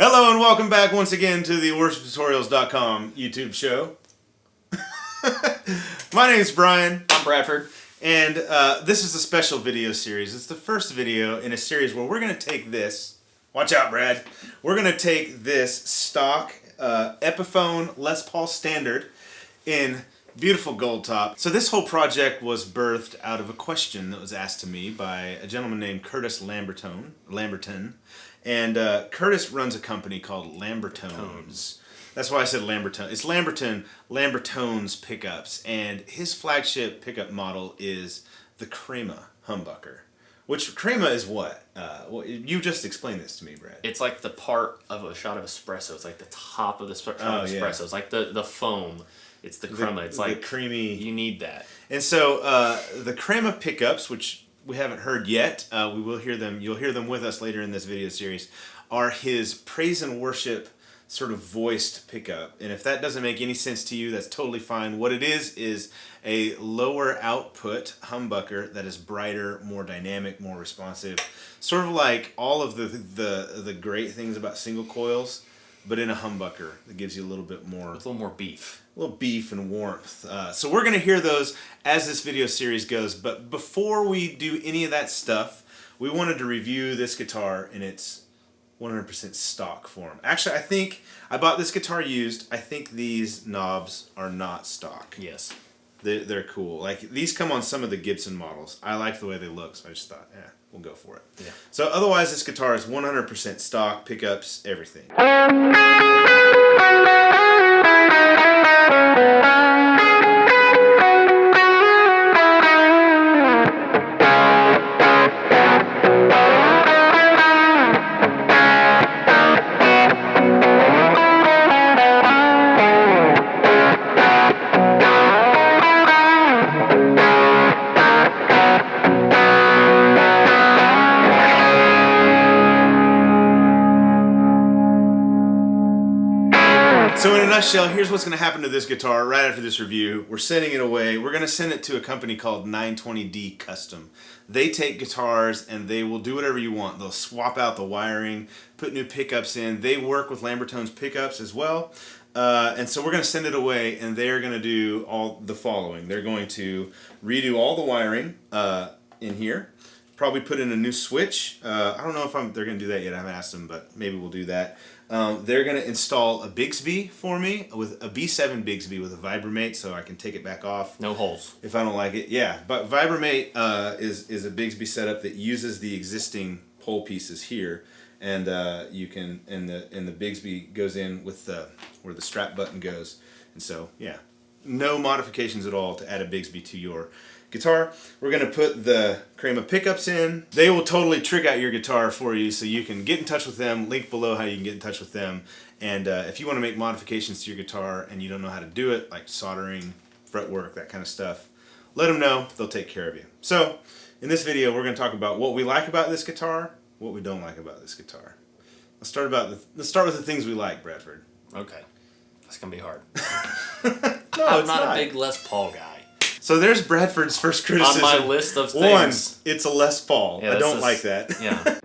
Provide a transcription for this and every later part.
Hello and welcome back once again to the worshiptutorials.com YouTube show. My name is Brian. I'm Bradford. And this is a special video series. It's the first video in a series where we're going to take this, watch out Brad, we're going to take this stock Epiphone Les Paul Standard in beautiful gold top. So this whole project was birthed out of a question that was asked to me by a gentleman named Curtis Lamberton. And Curtis runs a company called Lambertones. That's why I said Lamberton. It's Lambertones pickups. And his flagship pickup model is the Crema humbucker. Which Crema is what? Well, you just explained this to me, Brad. It's like the part of a shot of espresso. It's like the top of the shot of espresso. Yeah. It's like the foam. It's the crema. It's like the creamy. You need that. And so the Crema pickups, which we haven't heard yet, we will hear them. You'll hear them with us later in this video series. Are his praise and worship sort of voiced pickup. And if that doesn't make any sense to you, that's totally fine. What it is a lower output humbucker that is brighter, more dynamic, more responsive. Sort of like all of the great things about single coils, but in a humbucker that gives you a little bit more... A little more beef. A little beef and warmth. So we're going to hear those as this video series goes. But before we do any of that stuff, we wanted to review this guitar in its 100% stock form. Actually, I think I bought this guitar used. I think these knobs are not stock. Yes. They're cool. Like, these come on some of the Gibson models. I like the way they look, so I just thought, we'll go for it. Yeah. So otherwise, this guitar is 100% stock, pickups, everything. So in a nutshell, here's what's going to happen to this guitar right after this review. We're sending it away. We're going to send it to a company called 920D Custom. They take guitars and they will do whatever you want. They'll swap out the wiring, put new pickups in. They work with Lambertones pickups as well. And so we're going to send it away and they're going to do all the following. They're going to redo all the wiring in here. Probably put in a new switch. I don't know if they're going to do that yet. I haven't asked them, but maybe we'll do that. They're going to install a Bigsby for me, with a B7 Bigsby with a Vibramate, so I can take it back off. No holes. If I don't like it. Yeah, but Vibramate is a Bigsby setup that uses the existing pole pieces here, and you can and the Bigsby goes in with where the strap button goes, and so yeah, no modifications at all to add a Bigsby to your guitar. We're going to put the Crema pickups in. They will totally trick out your guitar for you, so you can get in touch with them. Link below how you can get in touch with them. And if you want to make modifications to your guitar and you don't know how to do it, like soldering, fretwork, that kind of stuff, let them know. They'll take care of you. So in this video, we're going to talk about what we like about this guitar, what we don't like about this guitar. Let's start with the things we like, Bradford. Okay. That's going to be hard. No, I'm not a big Les Paul guy. So there's Bradford's first criticism. On my list of things. One, it's a Les Paul. Yeah, I don't like that. Yeah.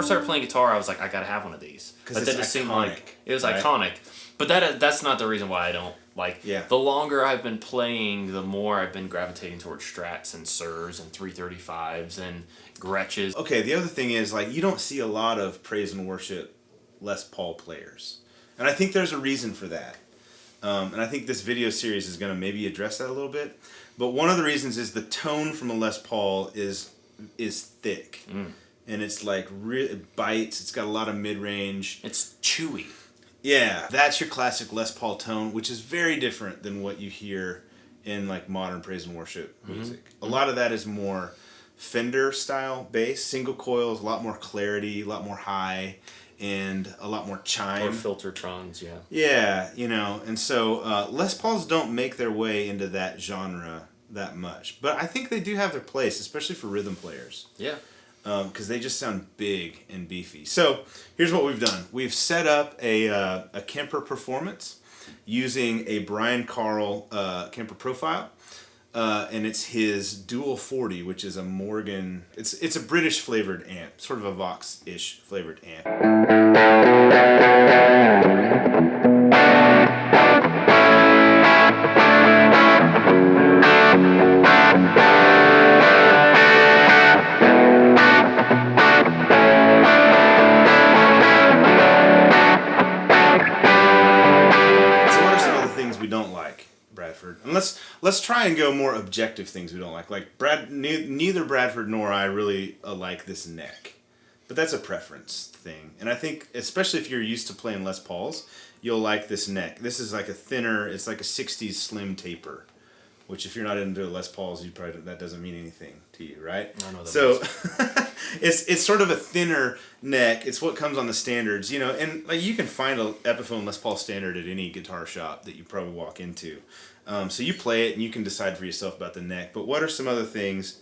started playing guitar, I was like, I gotta have one of these. But that just seemed like it was iconic. But that's not the reason why I don't like. Yeah. The longer I've been playing, the more I've been gravitating towards Strats and Surs and 335s and Gretches. Okay, the other thing is, like, you don't see a lot of praise and worship Les Paul players, and I think there's a reason for that. And I think this video series is going to maybe address that a little bit. But one of the reasons is the tone from a Les Paul is thick. And it's like, it bites, it's got a lot of mid-range. It's chewy. Yeah, that's your classic Les Paul tone, which is very different than what you hear in like modern praise and worship music. A lot of that is more Fender style bass, single coils, a lot more clarity, a lot more high, and a lot more chime. Or Filtertrons, yeah. Yeah, you know, and so Les Pauls don't make their way into that genre that much. But I think they do have their place, especially for rhythm players. Yeah. Because they just sound big and beefy. So here's what we've done. We've set up a Kemper Performance using a Brian Carl Kemper profile. And it's his Dual 40, which is a Morgan. It's a British flavored amp, sort of a Vox-ish flavored amp. And let's try and go more objective things we don't like. Like neither Bradford nor I really like this neck, but that's a preference thing. And I think especially if you're used to playing Les Pauls, you'll like this neck. This is like a thinner. It's like a '60s slim taper, which if you're not into Les Pauls, you probably that doesn't mean anything to you, right? I know that. So it's sort of a thinner neck. It's what comes on the standards, you know. And like you can find a Epiphone Les Paul Standard at any guitar shop that you probably walk into. So you play it and you can decide for yourself about the neck. But what are some other things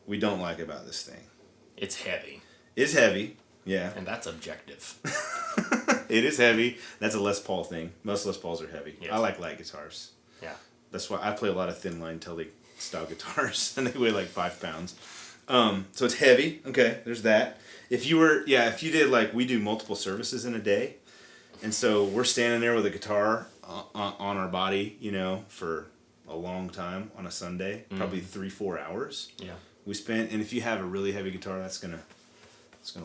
we don't like about this thing? It's heavy. It's heavy, yeah. And that's objective. It is heavy. That's a Les Paul thing. Most Les Pauls are heavy. Yes. I like light guitars. Yeah. That's why I play a lot of thin line Tele style guitars, and they weigh like 5 pounds. So it's heavy. Okay, there's that. If you did like we do multiple services in a day, and so we're standing there with a guitar on our body, you know, for a long time on a Sunday, probably 3-4 hours. Yeah. We spent, and if you have a really heavy guitar, it's gonna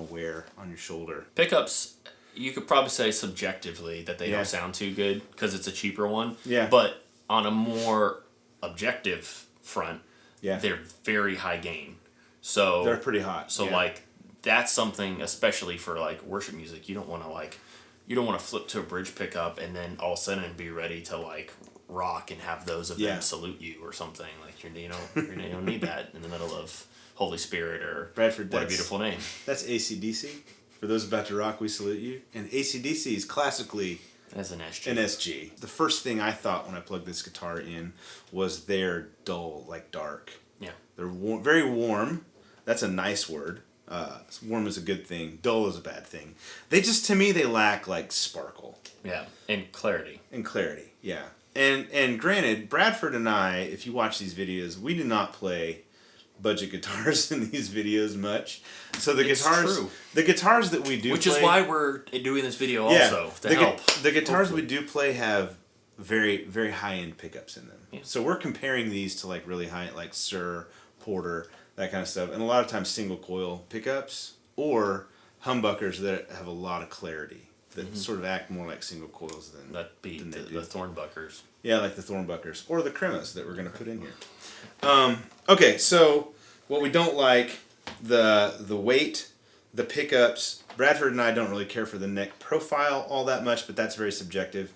wear on your shoulder. Pickups, you could probably say subjectively that they don't sound too good because it's a cheaper one. Yeah. But on a more objective front, they're very high gain. So they're pretty hot. So like that's something, especially for like worship music, you don't want to flip to a bridge pickup and then all of a sudden be ready to like rock and have those of them salute you or something. Like you don't need that in the middle of Holy Spirit or Bradford. What a Beautiful Name. That's AC/DC. For those about to rock, we salute you. And AC/DC is classically as an SG. An SG. The first thing I thought when I plugged this guitar in was they're dull, like dark. Yeah. They're very warm. That's a nice word. Warm is a good thing. Dull is a bad thing. They just, to me, they lack like sparkle. Yeah, and clarity. Yeah. And granted, Bradford and I, if you watch these videos, we do not play budget guitars in these videos much. So the guitars that we do which play, is why we're doing this video also, to help. The guitars we do play have very, very high-end pickups in them. Yeah. So we're comparing these to like really high, like Sir, Porter, that kind of stuff. And a lot of times single coil pickups or humbuckers that have a lot of clarity. That sort of act more like single coils than the Thornbuckers. Yeah, like the Thornbuckers or the Cremas that we're going to put in here. Okay, so what we don't like, the weight, the pickups. Bradford and I don't really care for the neck profile all that much, but that's very subjective.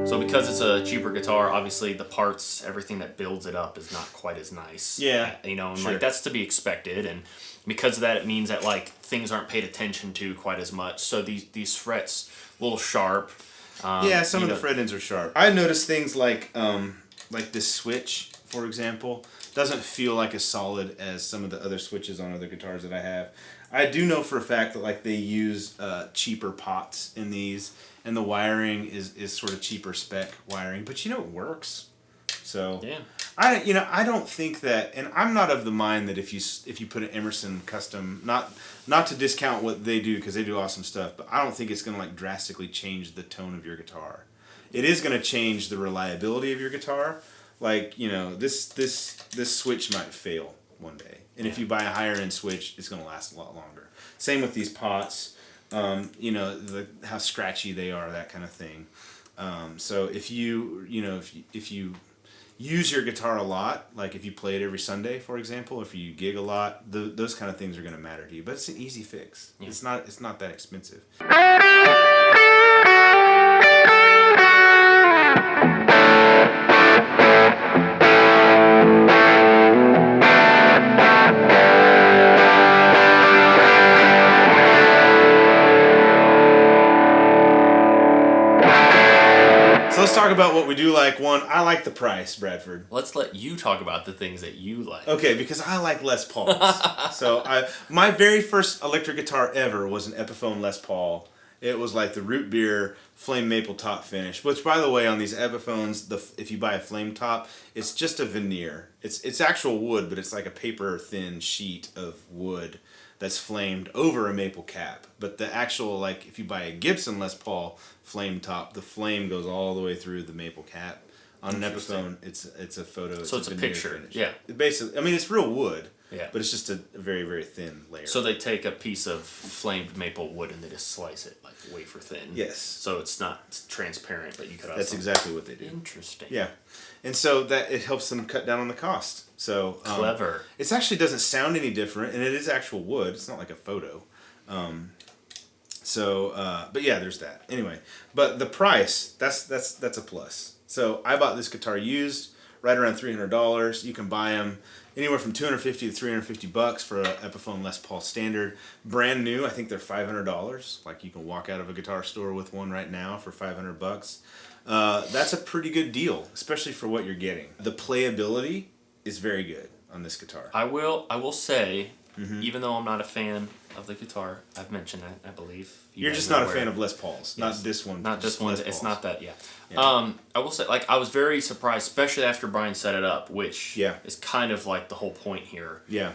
So because it's a cheaper guitar, obviously the parts, everything that builds it up is not quite as nice. Yeah, you know, and sure. like that's to be expected, and because of that, it means that like things aren't paid attention to quite as much. So these frets a little sharp. Yeah, some of the fret ends are sharp. I noticed things like this switch, for example, doesn't feel like as solid as some of the other switches on other guitars that I have. I do know for a fact that like they use cheaper pots in these, and the wiring is sort of cheaper spec wiring, but you know it works. So yeah. I don't think that, and I'm not of the mind that if you put an Emerson custom, not to discount what they do because they do awesome stuff, but I don't think it's going to like drastically change the tone of your guitar. It is going to change the reliability of your guitar. Like, you know, this switch might fail one day, and if you buy a higher end switch, it's going to last a lot longer. Same with these pots. You know, how scratchy they are, that kind of thing. So if you use your guitar a lot, like if you play it every Sunday, for example, if you gig a lot, those kind of things are going to matter to you. But it's an easy fix. Yeah. It's not that expensive. So let's talk about what we do like. One, I like the price, Bradford. Let's let you talk about the things that you like. Okay, because I like Les Pauls. So my very first electric guitar ever was an Epiphone Les Paul. It was like the root beer flame maple top finish. Which, by the way, on these Epiphones, if you buy a flame top, it's just a veneer. It's actual wood, but it's like a paper thin sheet of wood that's flamed over a maple cap. But the actual, like, if you buy a Gibson Les Paul flame top, the flame goes all the way through the maple cap. On an Epiphone, it's a photo. So it's a picture. Finish. Yeah. Basically, I mean, it's real wood. Yeah. But it's just a very, very thin layer. So they take a piece of flamed maple wood and they just slice it like wafer thin. Yes. So it's not transparent, but you could also... That's exactly what they do. Interesting. Yeah. And so that it helps them cut down on the cost. So clever. It actually doesn't sound any different, and it is actual wood. It's not like a photo. But yeah, there's that. Anyway, but the price, that's a plus. So I bought this guitar used, right around $300. You can buy them anywhere from $250 to $350 for an Epiphone Les Paul Standard. Brand new, I think they're $500. Like you can walk out of a guitar store with one right now for $500. That's a pretty good deal, especially for what you're getting. The playability is very good on this guitar. I will say, even though I'm not a fan of the guitar, I've mentioned that, I believe. You're just not a fan of Les Pauls. Yes. Not this one. Not this one. It's not that, yeah. I will say, like, I was very surprised, especially after Brian set it up, which is kind of like the whole point here. Yeah.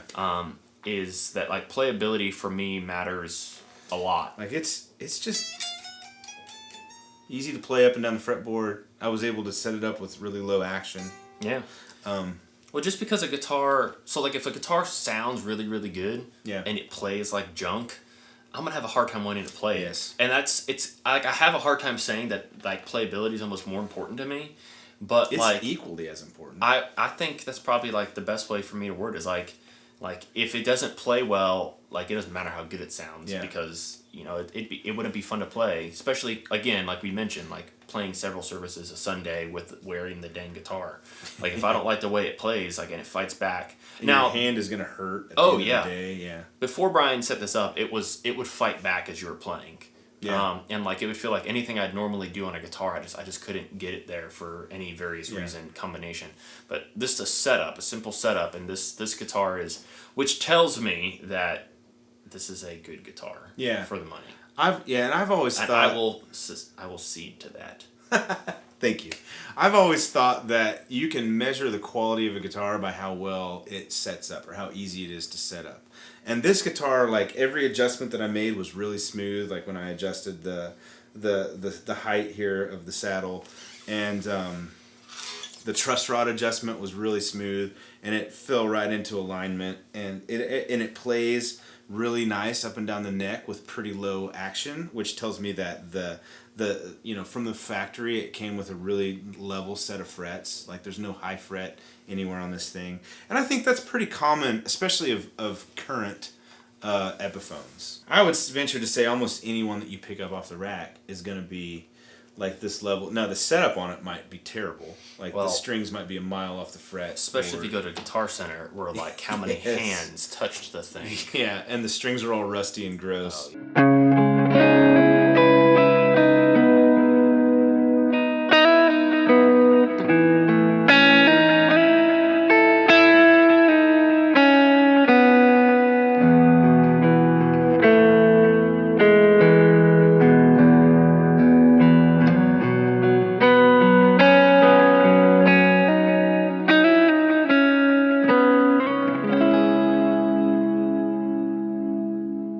Is that, like, playability for me matters a lot. Like, it's just easy to play up and down the fretboard. I was able to set it up with really low action. Yeah. Well, just because a guitar... So, like, if a guitar sounds really, really good and it plays like junk, I'm going to have a hard time wanting to play it. And it's like, I have a hard time saying that, like, playability is almost more important to me. But, it's like... equally as important. I think that's probably, like, the best way for me to word is, like, if it doesn't play well, like, it doesn't matter how good it sounds. Because, you know, it wouldn't be fun to play. Especially, again, like we mentioned, like, playing several services a Sunday with wearing the dang guitar. Like, if I don't like the way it plays, like, and it fights back. And now, your hand is going to hurt at the end of the day. Yeah. Before Brian set this up, it would fight back as you were playing. Yeah. And, like, it would feel like anything I'd normally do on a guitar, I just couldn't get it there for any various reason, combination. But this is a setup, a simple setup, and this guitar is... Which tells me that this is a good guitar for the money. I've always thought... I will cede to that. Thank you. I've always thought that you can measure the quality of a guitar by how well it sets up or how easy it is to set up. And this guitar, like, every adjustment that I made was really smooth. Like when I adjusted the height here of the saddle, and the truss rod adjustment was really smooth, and it fell right into alignment, and it plays really nice up and down the neck with pretty low action, which tells me that the from the factory it came with a really level set of frets. Like there's no high fret anywhere on this thing, and I think that's pretty common, especially of current Epiphones. I would venture to say almost anyone that you pick up off the rack is going to be like this level. Now the setup on it might be terrible. Like Well, the strings might be a mile off the fret. Especially if you go to Guitar Center, where like how many Yes. hands touched the thing. Yeah, and the strings are all rusty and gross.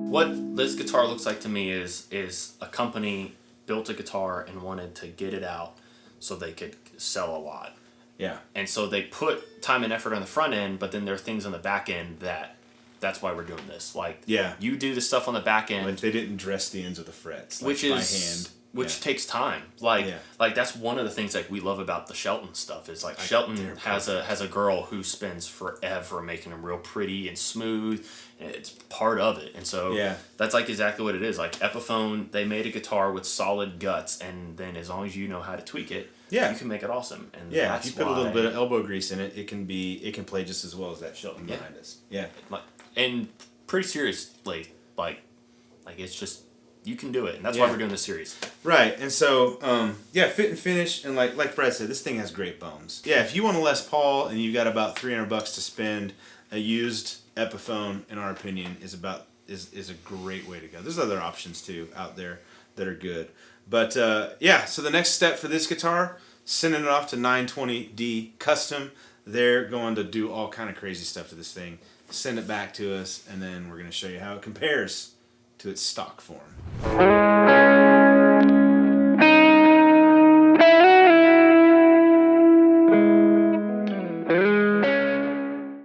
What this guitar looks like to me is a company built a guitar and wanted to get it out so they could sell a lot. Yeah. And so they put time and effort on the front end, but then there are things on the back end that's why we're doing this. Like, Yeah. you do the stuff on the back end, Like they didn't dress the ends of the frets, like which by is hand. which Yeah. takes time. Like Yeah. like that's one of the things like we love about the Shelton stuff is like they're Shelton has a girl who spends forever making them real pretty and smooth. And it's part of it, and so Yeah. that's like exactly what it is. Like Epiphone, they made a guitar with solid guts, and then as long as you know how to tweak it, Yeah. you can make it awesome. And Yeah, that's if you put a little why- bit of elbow grease in it, it can play just as well as that Shelton Yeah. behind us. Yeah. like, and pretty seriously, like it's just you can do it, and that's Yeah. why we're doing this series. Right, and so yeah, fit and finish, and like Brad said, this thing has great bones. Yeah, if you want a Les Paul and you've got about $300 to spend, a used Epiphone, in our opinion, is a great way to go. There's other options too out there that are good, but yeah. So the next step for this guitar, sending it off to 920D Custom. They're going to do all kind of crazy stuff to this thing. Send it back to us, and then we're going to show you how it compares to its stock form.